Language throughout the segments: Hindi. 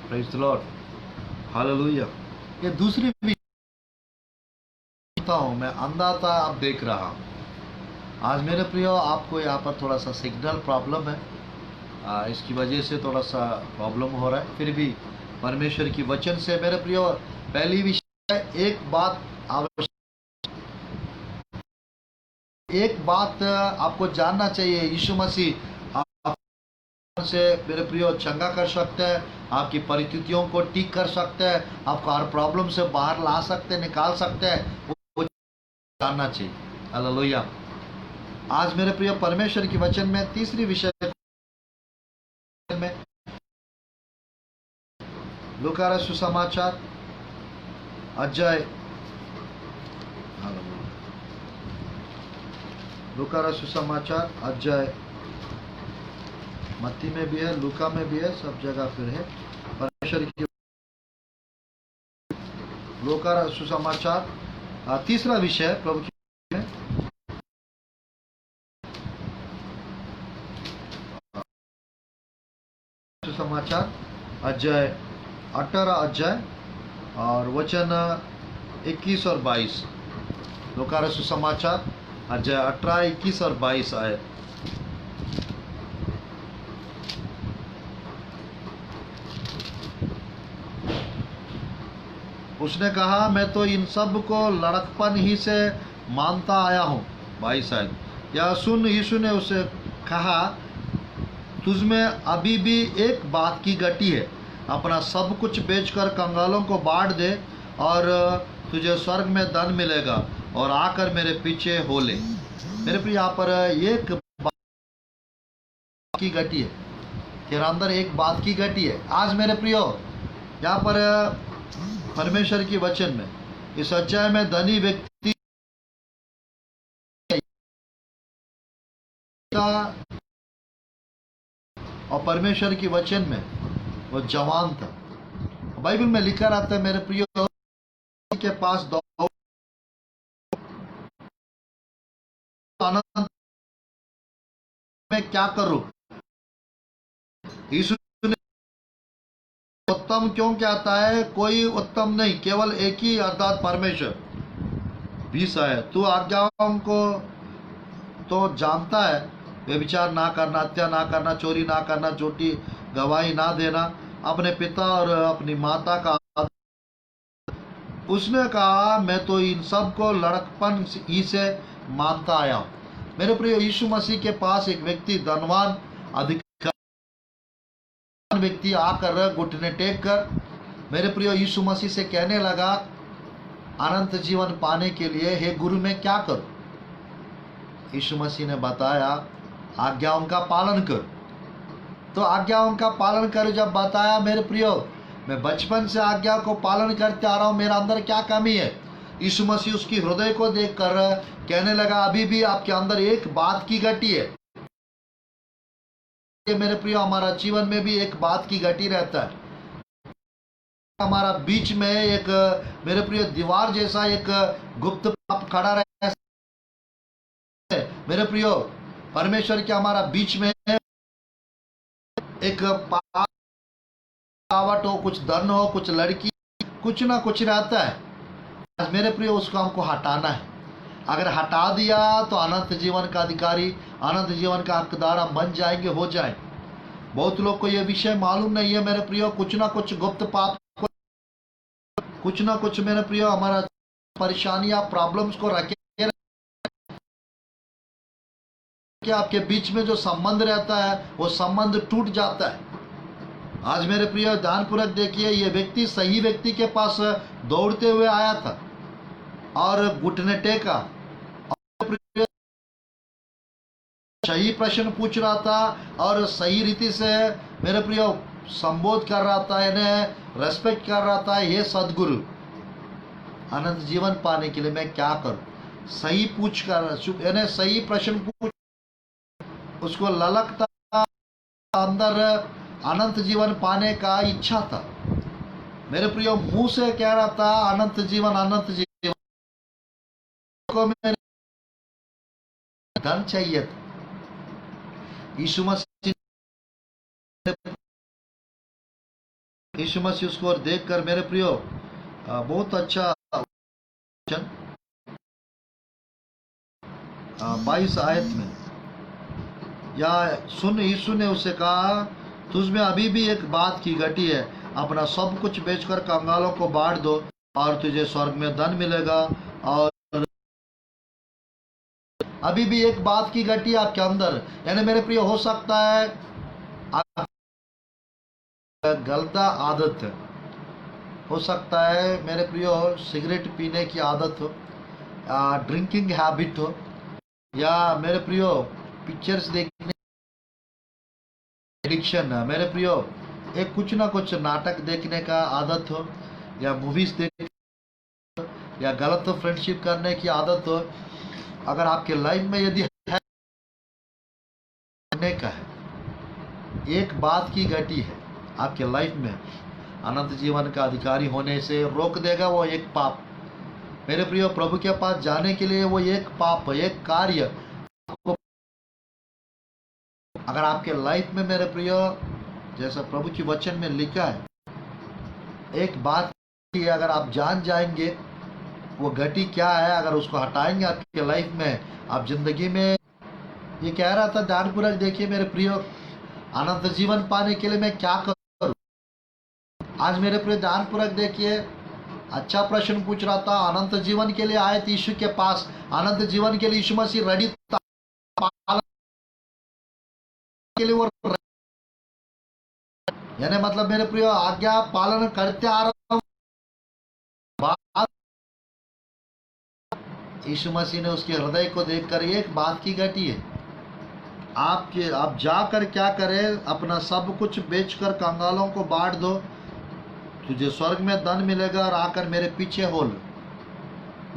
Praise the Lord, hallelujah. ये दूसरी हूँ मैं अंधा था, अब देख रहा हूँ। आज मेरे प्रियो, आपको यहाँ पर थोड़ा सा सिग्नल प्रॉब्लम है, इसकी वजह से थोड़ा सा प्रॉब्लम हो रहा है। फिर भी परमेश्वर की वचन से मेरे प्रियो, पहली विषय एक बात आवश्यक, एक बात आपको जानना चाहिए। यीशु मसीह से मेरे प्रियो चंगा कर सकते हैं, आपकी परिस्थितियों को ठीक कर सकते हैं, आपको हर प्रॉब्लम से बाहर ला सकते हैं, निकाल सकते हैं, वो जानना चाहिए। हालेलुया। आज मेरे प्रिय परमेश्वर की वचन में तीसरी विषय में लूका रचित सुसमाचार अध्याय, लूका रचित सुसमाचार अध्याय, मत्ती में भी है, लूका में भी है, सब जगह फिर है परमेश्वर की। लूका रचित सुसमाचार तीसरा विषय प्रभु की सुसमाचार अध्याय 18 अध्याय और वचन 21 और 22। लूका रचित सुसमाचार अध्याय 18, 21 और 22 आए। उसने कहा, मैं तो इन सब को लड़कपन ही से मानता आया हूँ। 22 आए। या सुन, यीशु ने उसे कहा, तुझमें अभी भी एक बात की गटी है। अपना सब कुछ बेचकर कंगालों को बांट दे और तुझे स्वर्ग में धन मिलेगा, और आकर मेरे पीछे हो ले। मेरे प्रिय, यहाँ पर एक बात की गटी है, तेरा अंदर एक बात की गटी है। आज मेरे प्रियो, यहाँ पर परमेश्वर की वचन में इस अध्याय में धनी व्यक्ति का और परमेश्वर की वचन में वो जवान था। बाइबल में लिखा रहता है मेरे प्रियो, के पास दो आनंद में क्या करूं। यीशु ने उत्तम क्यों कहता है? कोई उत्तम नहीं, केवल एक ही, अर्थात परमेश्वर। 20 है, तू आज्ञाओं को तो जानता है, व्यभिचार ना करना, हत्या ना करना, चोरी ना करना, झूठी गवाही ना देना, अपने पिता और अपनी माता का। उसने कहा, मैं तो इन सब को लड़कपन ही से मानता आया हूँ। मेरे प्रिय, यीशु मसीह के पास एक व्यक्ति, धनवान अधिकारी व्यक्ति आकर घुटने टेक कर मेरे प्रिय यीशु मसीह से कहने लगा, अनंत जीवन पाने के लिए हे गुरु मैं क्या करूं? यीशु मसीह ने बताया, आज्ञाओं का पालन कर। तो आज्ञाओं का पालन कर जब बताया, मेरे प्रियो, मैं बचपन से आज्ञा को पालन करते आ रहा हूं, मेरा अंदर क्या कमी है? यीशु मसीह उसकी हृदय को देखकर कहने लगा, अभी भी आपके अंदर एक बात की गटी है। मेरे प्रियो, हमारा जीवन में भी एक बात की गटी रहता है। हमारा बीच में एक, मेरे प्रिय, दीवार जैसा एक गुप्त पाप खड़ा रहता है। मेरे प्रियो, परमेश्वर के हमारा बीच में एक पावट हो, कुछ धन हो, कुछ लड़की, कुछ ना कुछ रहता है। आज मेरे प्रिय, उसको हमको हटाना है। अगर हटा दिया तो अनंत जीवन का अधिकारी, अनंत जीवन का हकदार हम बन जाएंगे, हो जाए। बहुत लोग को यह विषय मालूम नहीं है मेरे प्रियो। कुछ ना कुछ गुप्त पाप, कुछ ना कुछ मेरे प्रियो हमारा परेशानियां, प्रॉब्लम्स को रखे कि आपके बीच में जो संबंध रहता है वो संबंध टूट जाता है। आज मेरे प्रिय, ध्यानपूर्वक देखिए, ये व्यक्ति सही व्यक्ति के पास दौड़ते हुए आया था और घुटने टेका, और सही प्रश्न पूछ रहा था और सही रीति से मेरे प्रिय संबोध कर रहा था, इन्हें रेस्पेक्ट कर रहा था। ये सदगुरु, अनंत जीवन पाने के लिए मैं क्या करूं? सही पूछ कर, यानी सही प्रश्न पूछ, उसको ललक था, अंदर अनंत जीवन पाने का इच्छा था। मेरे प्रियो, मुंह से कह रहा था अनंत जीवन, अनंत जीवन को मेरे धन चाहिए था। यीशु मसीह यीशु मसीह उसको देखकर मेरे प्रियो बहुत अच्छा वचन 22 आयत में या सुन, यीशु ने उससे कहा तुझमें अभी भी एक बात की घटी है, अपना सब कुछ बेचकर कंगालों को बांट दो और तुझे स्वर्ग में धन मिलेगा। और अभी भी एक बात की घटी आपके अंदर, यानी मेरे प्रिय हो सकता है गलत आदत हो सकता है मेरे प्रियो, सिगरेट पीने की आदत हो, ड्रिंकिंग हैबिट हो, या मेरे प्रियो पिक्चर्स देखने एडिक्शन है, मेरे प्रियो एक कुछ ना कुछ नाटक देखने का आदत हो, या मूवीज देखने, या गलत फ्रेंडशिप करने की आदत हो। अगर आपके लाइफ में यदि है का है, एक बात की घटी है आपके लाइफ में, अनंत जीवन का अधिकारी होने से रोक देगा वो एक पाप। मेरे प्रियो प्रभु के पास जाने के लिए वो एक पाप, एक कार्य, अगर आपके लाइफ में मेरे प्रियो जैसा प्रभु की वचन में लिखा है, एक बात की अगर आप जान जाएंगे वो घटी क्या है, अगर उसको हटाएंगे आपके लाइफ में, आप जिंदगी में, ये कह रहा था ध्यानपूर्वक देखिए मेरे प्रियो, अनंत जीवन पाने के लिए मैं क्या करूं। आज मेरे प्रियो ध्यानपूर्वक देखिए, अच्छा प्रश्न पूछ रहा था, अनंत जीवन के लिए आए थे यीशु के पास, अनंत जीवन के लिए यीशु मसीह रेडी था के लिए, वो यानी मतलब मेरे प्रियो आज्ञा पालन करते आ रहा हूं। यीशु मसीह ने उसके हृदय को देखकर एक बात की घटी है, आप जाकर क्या करें, अपना सब कुछ बेचकर कंगालों को बांट दो, तुझे स्वर्ग में धन मिलेगा, और आकर मेरे पीछे हो लो।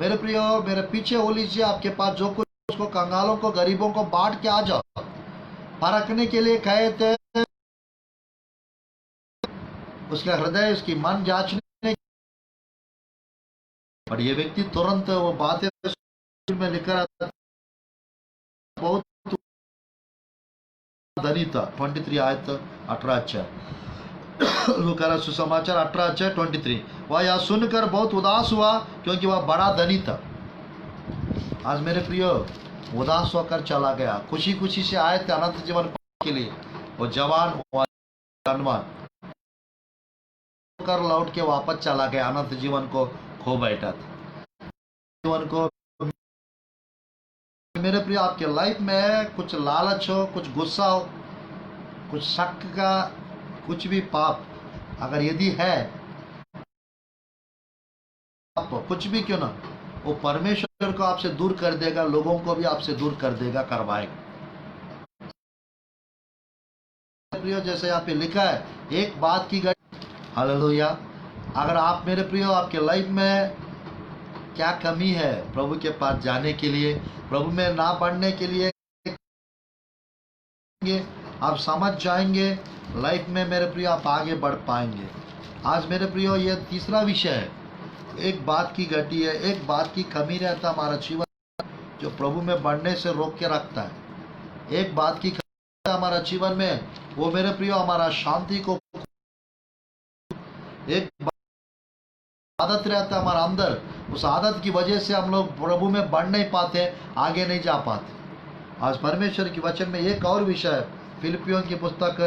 मेरे प्रियो मेरे पीछे हो लीजिए, आपके पास जो कुछ उसको कंगालों को, गरीबों को बांट के आ जाओ। परखने के लिए कहे थे, उसका हृदय, उसकी मन जांचने, और ये व्यक्ति तुरंत वो बातें में लिखकर बहुत धनी था। 23 आयत 18 अच्छा लूका का सुसमाचार 18 अच्छा 23। वह यह सुनकर बहुत उदास हुआ क्योंकि वह बड़ा धनी था। आज मेरे प्रियो उदास होकर चला गया, खुशी खुशी से आए थे अनंत जीवन के लिए, वो जवान धनवान कर लौट के वापस चला गया, अनंत जीवन को खो बैठा था। जीवन को मेरे प्रिय आपके लाइफ में कुछ लालच हो, कुछ गुस्सा हो, कुछ शक का कुछ भी पाप अगर यदि है, आप कुछ भी क्यों ना, वो परमेश्वर को आपसे दूर कर देगा, लोगों को भी आपसे दूर कर देगा, करवाएगा। प्रियो जैसे यहाँ पे लिखा है, एक बात की हालेलुया। अगर आप मेरे प्रियो आपके लाइफ में क्या कमी है प्रभु के पास जाने के लिए, प्रभु में ना बढ़ने के लिए, आप समझ जाएंगे लाइफ में मेरे प्रियो आप आगे बढ़ पाएंगे। आज मेरे प्रियो ये तीसरा विषय है, एक बात की घटी है, एक बात की कमी रहता हमारा जीवन जो प्रभु में बढ़ने से रोक के रखता है। एक बात की कमी हमारा जीवन में, वो मेरे प्रियो हमारा शांति को, एक आदत रहता है हमारा अंदर, उस आदत की वजह से हम लोग प्रभु में बढ़ नहीं पाते, आगे नहीं जा पाते। आज परमेश्वर की वचन में एक और विषय है, फिलिपियों की पुस्तक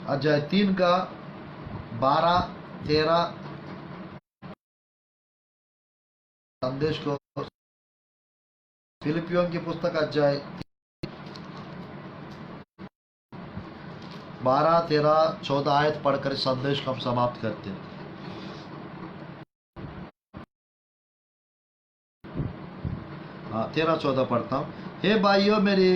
अध्याय 3 का 12-13 संदेश को, फिलिपियों की पुस्तक अध्याय 12-13-14 आयत पढ़कर संदेश को हम समाप्त करते हैं। 13-14 पढ़ता हूँ। हे भाइयों, मेरी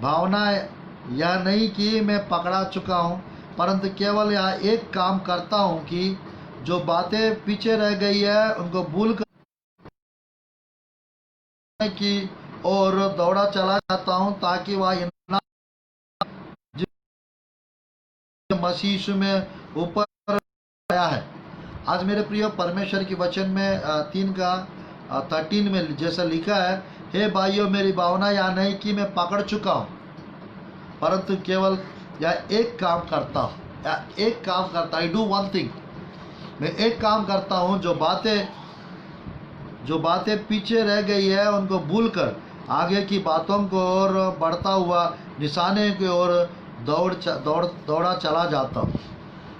भावना यह नहीं कि मैं पकड़ा चुका हूँ, परंतु केवल यह एक काम करता हूँ कि जो बातें पीछे रह गई है उनको भूल कर की और दौड़ा चला जाता हूँ, ताकि वह मसीह में ऊपर आया है। आज मेरे प्रिय परमेश्वर की वचन में 3 का 13 में जैसा लिखा है, हे भाइयों, मेरी भावना यह नहीं कि मैं पकड़ चुका हूँ, परंतु केवल यह एक काम करता हूँ। एक काम करता, आई डू वन थिंग, मैं एक काम करता हूँ, जो बातें पीछे रह गई है उनको भूलकर आगे की बातों को और बढ़ता हुआ निशाने की ओर दौड़ा चला जाता हूँ।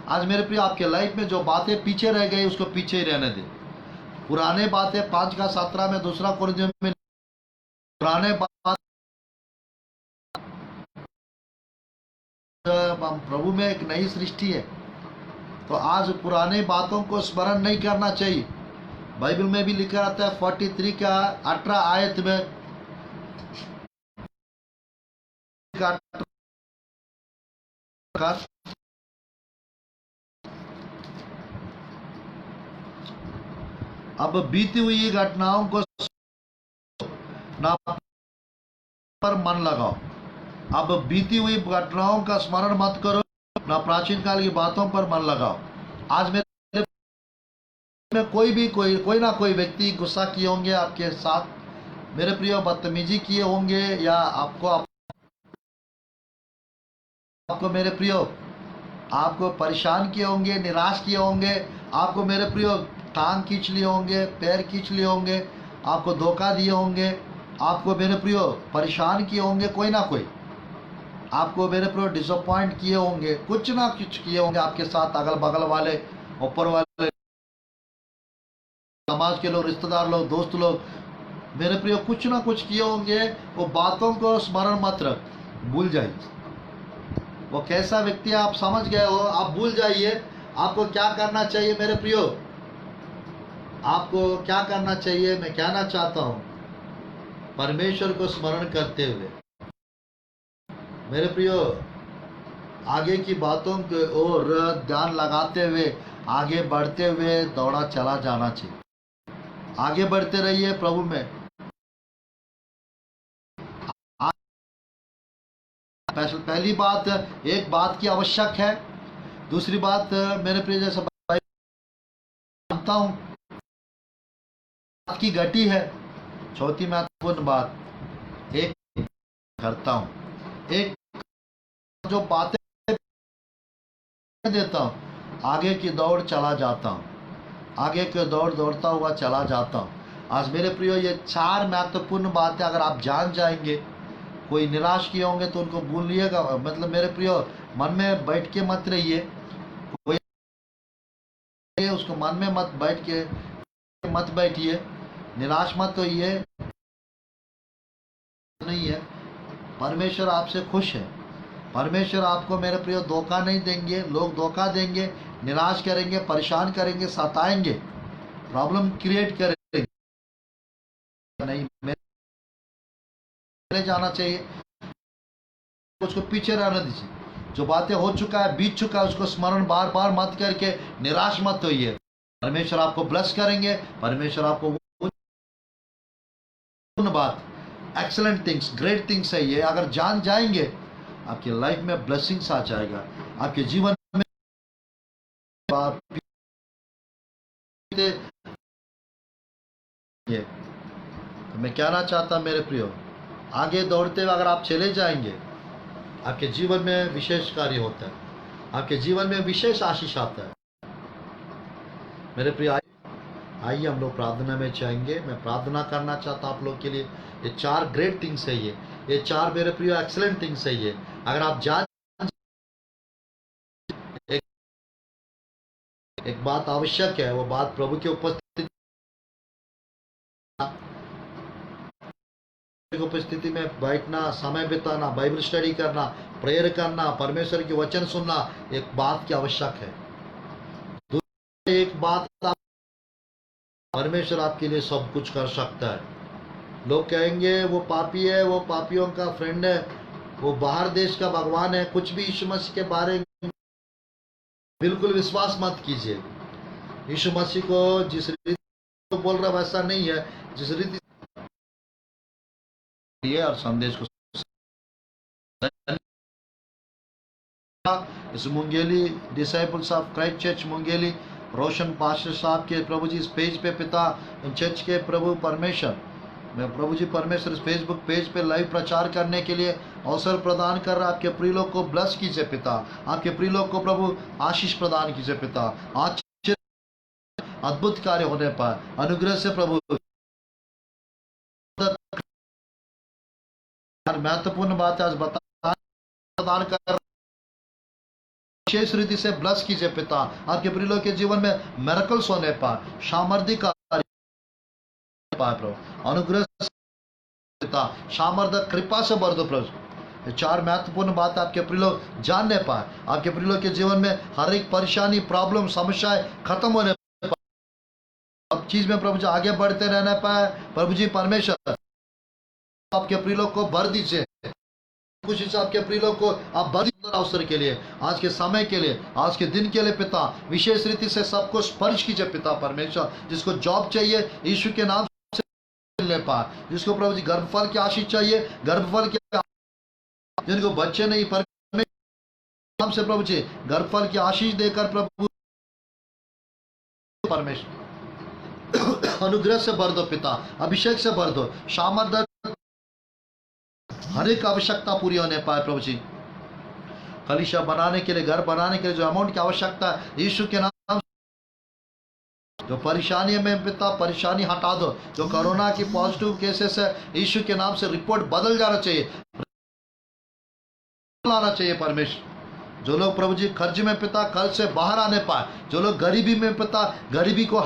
आज मेरे प्रिय, आपके लाइफ में जो बातें पीछे रह गई उसको पीछे ही रहने दें। पुराने बातें 5:17 में, दूसरा कुरिन्थियों में, पुराने बात प्रभु में एक नई सृष्टि है। तो आज पुराने बातों को स्मरण नहीं करना चाहिए। बाइबल में भी लिखा रहता है 43 का 18 आयत में, अब बीती हुई घटनाओं को ना पर मन लगाओ। अब बीती हुई घटनाओं का स्मरण मत करो, ना प्राचीन काल की बातों पर मन लगाओ। आज मेरे में कोई ना कोई व्यक्ति गुस्सा किए होंगे आपके साथ, मेरे प्रिय, बदतमीजी किए होंगे, या आपको मेरे प्रियो आपको परेशान किए होंगे, निराश किए होंगे, आपको मेरे प्रियो टांग खींच लिए होंगे, पैर खींच लिए होंगे, आपको धोखा दिए होंगे, आपको मेरे प्रियो परेशान किए होंगे, कोई ना कोई आपको मेरे प्रियो डिसअपॉइंट किए होंगे, कुछ ना कुछ किए होंगे आपके साथ, अगल बगल वाले, ऊपर वाले, समाज के लोग, रिश्तेदार लोग, दोस्त लोग, मेरे प्रियो कुछ ना कुछ किए होंगे। वो बातों को स्मरण मत रख, भूल जाइए। वो कैसा व्यक्ति है आप समझ गए हो, आप भूल जाइए। आपको क्या करना चाहिए मेरे प्रियो, आपको क्या करना चाहिए, मैं कहना चाहता हूं, परमेश्वर को स्मरण करते हुए मेरे प्रियो आगे की बातों की ओर ध्यान लगाते हुए, आगे बढ़ते हुए दौड़ा चला जाना चाहिए। आगे बढ़ते रहिए प्रभु में। पहली बात, एक बात की आवश्यक है। दूसरी बात मेरे प्रिय, जैसा जानता हूं बात की घटी है। चौथी महत्वपूर्ण बात, एक करता हूं, एक जो बातें देता हूं, आगे की दौड़ चला जाता हूं, आगे की दौड़ दौड़ता हुआ चला जाता हूं। आज मेरे प्रियो ये 4 महत्वपूर्ण बातें अगर आप जान जाएंगे, कोई निराश किए होंगे तो उनको भूलिएगा, मतलब मेरे प्रियो मन में बैठ के मत रहिए, कोई उसको मन में मत बैठिए, निराश मत होइए, नहीं है। परमेश्वर आपसे खुश है। परमेश्वर आपको मेरे प्रियो धोखा नहीं देंगे। लोग धोखा देंगे, निराश करेंगे, परेशान करेंगे, सताएंगे, प्रॉब्लम क्रिएट करेंगे, नहीं मेरे जाना चाहिए, उसको पीछे रहने दीजिए। जो बातें हो चुका है, बीत चुका है, उसको स्मरण बार बार मत करके निराश मत होइए। परमेश्वर आपको ब्लेस करेंगे। परमेश्वर आपको बात एक्सीलेंट थिंग्स, ग्रेट थिंग्स है, ये अगर जान जाएंगे आपकी लाइफ में ब्लेसिंग्स आ जाएगा, आपके जीवन में ये तो मैं कहना चाहता मेरे प्रियो, आगे दौड़ते हुए अगर आप चले जाएंगे, आपके जीवन में विशेष कार्य होता है, आपके जीवन में विशेष आशीष आता है। मेरे प्रिय, आइए हम लोग प्रार्थना में जाएंगे। मैं प्रार्थना करना चाहता आप लोग के लिए। ये 4 ग्रेट थिंग्स है, ये 4 मेरे प्रिय एक्सीलेंट थिंग्स है। ये अगर आप जान, एक बात आवश्यक है, वो बात प्रभु की उपस्थिति में बैठना, समय बिताना, बाइबल स्टडी करना, प्रेयर करना, परमेश्वर के वचन सुनना, एक बात की आवश्यक है। एक बात, परमेश्वर आपके लिए सब कुछ कर सकता है। लोग कहेंगे वो पापी है, वो पापियों का फ्रेंड है, वो बाहर देश का भगवान है, कुछ भी यीशु मसीह के बारे में बिल्कुल विश्वास मत कीजिए। यीशु मसीह को जिस रीति तो बोल रहा वैसा नहीं है, जिस रीति और संदेश को इस Mungeli disciples of Christ church Mungeli Roshan pastor साहब के प्रभु जी इस पेज पे पिता इन चर्च के प्रभु परमेश्वर मैं प्रभु जी परमेश्वर इस फेसबुक पेज पे लाइव प्रचार करने के लिए अवसर प्रदान कर रहा। आपके प्रिय लोग को ब्लेस कीजिए पिता, आपके प्रिय लोग को प्रभु आशीष प्रदान कीजिए पिता। आज अद्भुत कार्य होने पर अनुग्रह से प्रभु महत्वपूर्ण बात आज प्रदान कर विशेष रीति से ब्लेस कीजिए पिता। आपके प्रिय लोग के जीवन में मिरेकल्स होने पर सामर्थ्य का प्रभु अनुग्रह पिता, सामर्थ्य कृपा से भर दो प्रभु। ये 4 महत्वपूर्ण बात आपके प्रिय लोग जानने पाए। आपके प्रिय लोग के जीवन में हर एक परेशानी, प्रॉब्लम, समस्याएं खत्म होने पाए, अब चीज में प्रभु जी आगे बढ़ते रहने पाए। प्रभु जी परमेश्वर आपके प्रिय लोग को भर दीजिए, खुशी से आपके प्रिय लोग को आप भर दीजिए अवसर के लिए, आज के समय के लिए, आज के दिन के लिए पिता। विशेष रीति से सबको स्पर्श कीजिए पिता परमेश्वर। जिसको जॉब चाहिए यीशु के नाम से मिलने पाए, जिसको प्रभु जी गर्भफल की आशीष चाहिए, गर्भफल की, जिनको बच्चे नहीं परमेश्वर नाम से प्रभु जी गर्भफल की आशीष देकर प्रभु परमेश्वर अनुग्रह से भर दो पिता, अभिषेक से भर दो, सामर्थ्य हर एक आवश्यकता पूरी होने पाए प्रभु जी। कलीसिया बनाने के लिए, घर बनाने के लिए जो अमाउंट की आवश्यकता है यीशु के नाम, जो परेशानी में पिता परेशानी हटा दो। जो कोरोना की पॉजिटिव केसेस है यीशु के नाम से रिपोर्ट बदल जाना चाहिए, लाना चाहिए परमेश्वर। जो लोग प्रभु जी कर्ज में पिता कर्ज से बाहर आने पाए, जो लोग गरीबी में पिता गरीबी को